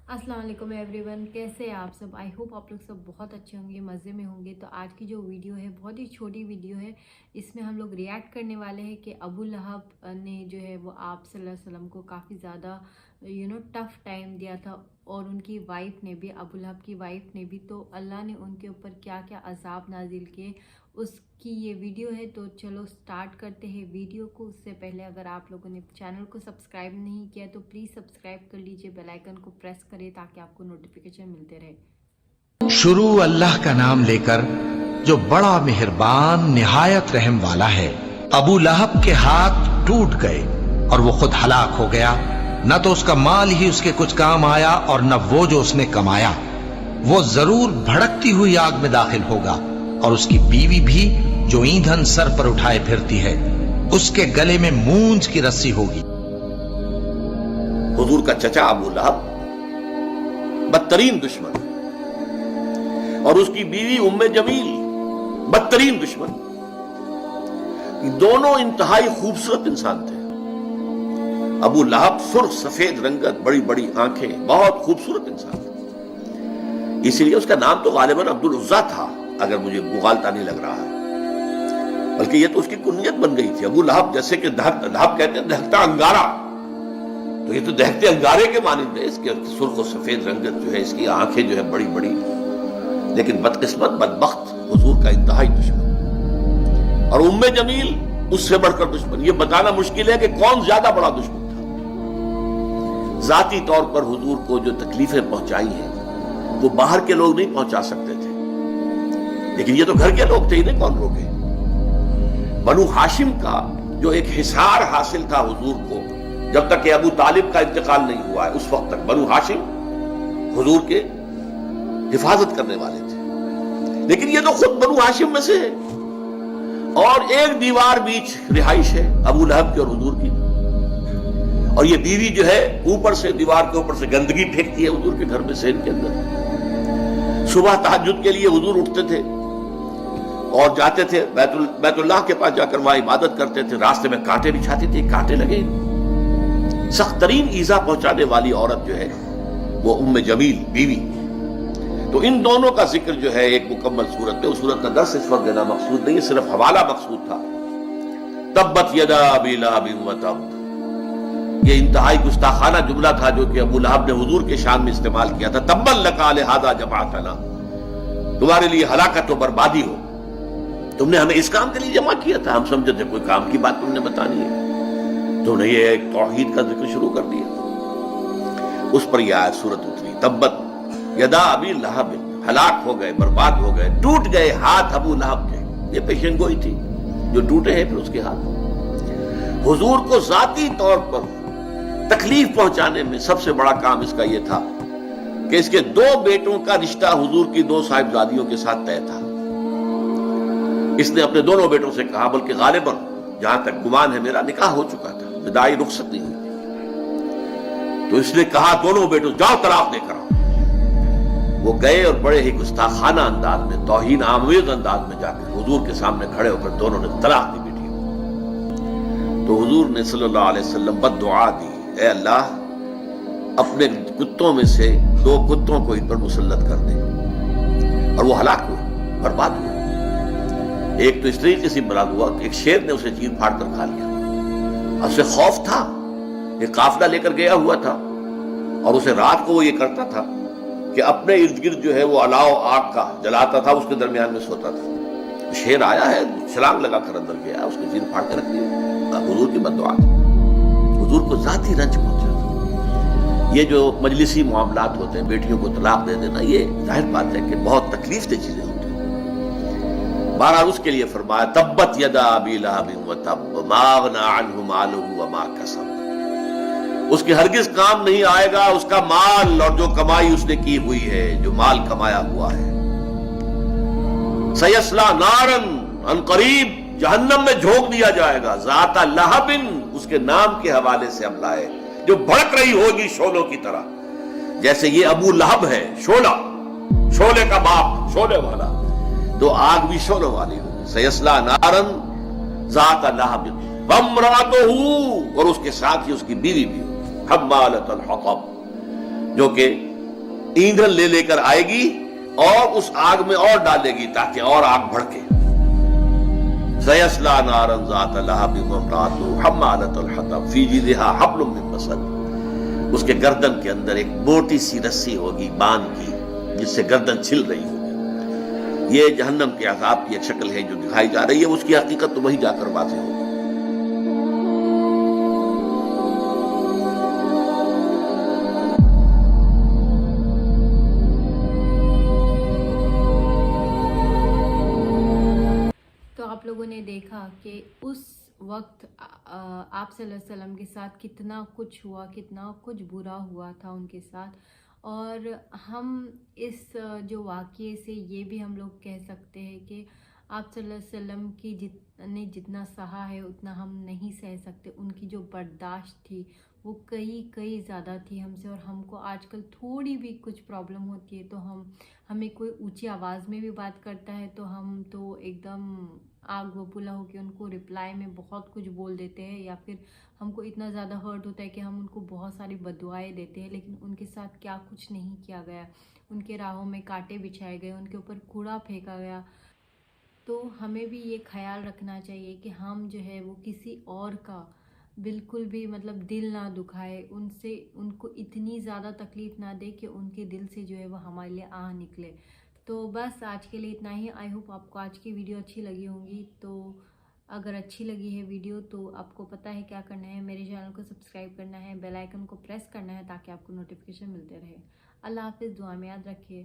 अस्सलाम वालेकुम एवरीवन, कैसे हैं आप सब। आई होप आप लोग सब बहुत अच्छे होंगे, मज़े में होंगे। तो आज की जो वीडियो है बहुत ही छोटी वीडियो है। इसमें हम लोग रिएक्ट करने वाले हैं कि अबू लहब ने जो है वो आप सल्लल्लाहु अलैहि वसल्लम को काफ़ी ज़्यादा टफ़ टाइम दिया था, और उनकी वाइफ ने भी, अबू लहब की वाइफ ने भी। तो अल्लाह ने उनके ऊपर क्या क्या अज़ाब नाजिल किए, उसकी ये वीडियो है। तो चलो स्टार्ट करते हैं वीडियो को। उससे पहले अगर आप लोगों ने चैनल को सब्सक्राइब नहीं किया तो प्लीज़ सब्सक्राइब कर लीजिए, बेल आइकन को प्रेस करें ताकि आपको नोटिफिकेशन मिलते रहे। शुरू अल्लाह का नाम लेकर जो बड़ा मेहरबान निहायत रहम वाला है। अबू लहब के हाथ टूट गए और वो खुद हलाक हो गया। न तो उसका माल ही उसके कुछ काम आया और न वो जो उसने कमाया। वो जरूर भड़कती हुई आग में दाखिल होगा, और उसकी बीवी भी जो ईंधन सर पर उठाए फिरती है, उसके गले में मूंज की रस्सी होगी। हुजूर का चचा अबू लहब बदतरीन दुश्मन, और उसकी बीवी उम्मे जमील बदतरीन दुश्मन। दोनों इंतहाई खूबसूरत इंसान थे। अबू लहब सुर्ख सफेद रंगत, बड़ी बड़ी आंखें, बहुत खूबसूरत इंसान था। इसीलिए उसका नाम तो गालिबन अब्दुल उज़्ज़ा था, अगर मुझे मुगालता नहीं लग रहा है, बल्कि यह तो उसकी कुनियत बन गई थी। अबू लहब जैसे कि लहब कहते हैं दहकता अंगारा, तो ये तो दहकते अंगारे के मानिंद है। इसके सुर्ख और सफेद रंगत जो है, इसकी आंखें जो है बड़ी बड़ी, लेकिन बदकिस्मत बदबख्त हुजूर का इंतहाई दुश्मन। और उम्मे जमील उससे बढ़कर दुश्मन। ये बताना मुश्किल है कि कौन ज्यादा बड़ा दुश्मन था। जाती तौर पर हुजूर को जो तकलीफें पहुंचाई हैं वो बाहर के लोग नहीं पहुंचा सकते थे, लेकिन ये तो घर के लोग थे, इन्हें कौन रोके। बनु हाशिम का जो एक हिसार हासिल था हुजूर को, जब तक कि अबू तालिब का इंतकाल नहीं हुआ है, उस वक्त तक बनु हाशिम हुजूर के हिफाजत करने वाले थे। लेकिन ये तो खुद बनु हाशिम में से है, और एक दीवार बीच रिहाइश है अबू लहब की और हुजूर की। और ये बीवी जो है ऊपर से, दीवार के ऊपर से गंदगी फेंकती है हुजूर के घर में, सेन के अंदर। सुबह तहज्जुद के लिए हुजूर उठते थे और जाते थे बैतुल्लाह के पास, जाकर वहां इबादत करते थे। रास्ते में कांटे बिछाती थी, कांटे लगे। सख्त तरीन ईजा पहुंचाने वाली औरत जो है वो उम्मे जमील बीवी। तो इन दोनों का जिक्र जो है एक मुकम्मल सूरत में, उस सूरत का दर्स इस वक्त देना मकसूद नहीं, सिर्फ हवाला मकसूद था। तब्बत यदा अबी लहब व तब, ये इंतहाई गुस्ताखाना जुमला था जो कि अबू लहब ने हुजूर के शान में इस्तेमाल किया था। तब्बन लका लिहाजा जमाअतना, तुम्हारे लिए हलाकत और बर्बादी हो, तुमने हमें इस काम के लिए जमा किया था। हम समझे थे कोई काम की बात तुमने बतानी है, तुमने ये एक तौहीद का जिक्र शुरू कर दिया। उस पर यह आयत सूरत उतरी, तब्बत यदा अबी लहब, हलाक हो गए, बर्बाद हो गए, टूट गए हाथ अबू लहब के। ये पेशन गोई थी जो टूटे हैं फिर उसके हाथ। हुजूर को जाती तौर पर तकलीफ पहुंचाने में सबसे बड़ा काम इसका यह था कि इसके दो बेटों का रिश्ता हुजूर की दो साहिबजादियों के साथ तय था। इसने अपने दोनों बेटों से कहा, बल्कि गालिबन जहां तक गुमान है मेरा निकाह हो चुका था, विदाई रुखसत नहीं हुई थी, तो इसने कहा दोनों बेटों जाओ तलाक देकर आओ। वो गए और बड़े ही गुस्ताखाना अंदाज में, तौहीन आमेज अंदाज में जाकर हुजूर के सामने खड़े होकर दोनों ने तलाक दी बेटियों को। तो हुजूर ने सल्लल्लाहु अलैहि वसल्लम बद्दुआ दी, ऐ अल्लाह अपने कुत्तों में से दो कुत्तों को इन पर मुसल्लत कर दे। और वो हलाक हुए, बर्बाद हुए। एक तो इस तरीके से बर्बाद हुआ कि एक शेर ने उसे चीर फाड़ कर खा लिया। उससे खौफ था, एक काफिला लेकर गया हुआ था, और उसे रात को वो ये करता था कि अपने इर्द गिर्द जो है वो अलाव आग का जलाता था, उसके दरमियान में सोता था। शेर आया है, छलांग लगाकर अंदर गया, उसको चीर फाड़ कर रख दिया। हुजूर की बद्दुआ थी, हुजूर को जाती रंज पहुंचा था। ये जो मजलिसी मामलात होते हैं, बेटियों को तलाक दे देना, ये जाहिर बात है कि बहुत तकलीफ दे चीजें होती हैं। बहरहाल उसके लिए फरमाया, तब्बत यदा अबी लहब व तब मा अगना अन्हु मालुहु व मा कसब। उसके हरगिज काम नहीं आएगा उसका माल और जो कमाई उसने की हुई है, जो माल कमाया हुआ है। सयस्ला नारन, अनकरीब जहन्नम में झोंक दिया जाएगा। ज़ाता लहबिन, उसके नाम के हवाले से हम लाए, जो भड़क रही होगी शोलों की तरह। जैसे ये अबू लहब है, शोला, शोले का बाप, शोले वाला, तो आग भी शोलों वाली होगी। सयस्ला नारन ज़ाता लहबिन वम्रातुहु, और उसके साथ ही उसकी बीवी भी होगी, हम्मालतल हतब, जो कि ईंधन ले लेकर आएगी और उस आग में और डालेगी ताकि और आग भड़के। सयस्ला नारन ज़ात लहब वम्रातुहु हम्मालतल हतब फी जिदिहा हब्लुम मिन मसद। उसके गर्दन के अंदर एक मोटी सी रस्सी होगी बांध की, जिससे गर्दन छिल रही होगी। ये जहन्नम के अज़ाब की एक शक्ल है जो दिखाई जा रही है, उसकी हकीकत तो वहीं जाकर वाज़ेह होगी। आप लोगों ने देखा कि उस वक्त आप सल्लल्लाहु अलैहि वसल्लम के साथ कितना कुछ हुआ, कितना कुछ बुरा हुआ था उनके साथ। और हम इस जो वाक़ये से ये भी हम लोग कह सकते हैं कि आप सल्लल्लाहु अलैहि वसल्लम की जितना सहा है उतना हम नहीं सह सकते। उनकी जो बर्दाश्त थी वो कई ज़्यादा थी हमसे। और हमको आजकल थोड़ी भी कुछ प्रॉब्लम होती है तो हमें कोई ऊंची आवाज़ में भी बात करता है तो हम तो एकदम आग बबूला होकर उनको रिप्लाई में बहुत कुछ बोल देते हैं, या फिर हमको इतना ज़्यादा हर्ट होता है कि हम उनको बहुत सारी बददुआएं देते हैं। लेकिन उनके साथ क्या कुछ नहीं किया गया, उनके राहों में कांटे बिछाए गए, उनके ऊपर कूड़ा फेंका गया। तो हमें भी ये ख्याल रखना चाहिए कि हम जो है वो किसी और का बिल्कुल भी मतलब दिल ना दुखाए, उनको इतनी ज़्यादा तकलीफ़ ना दे कि उनके दिल से जो है वो हमारे लिए आह निकले। तो बस आज के लिए इतना ही। आई होप आपको आज की वीडियो अच्छी लगी होंगी। तो अगर अच्छी लगी है वीडियो तो आपको पता है क्या करना है, मेरे चैनल को सब्सक्राइब करना है, बेल आइकन को प्रेस करना है ताकि आपको नोटिफिकेशन मिलते रहे। अल्लाह हाफिज़, दुआ में याद रखिए।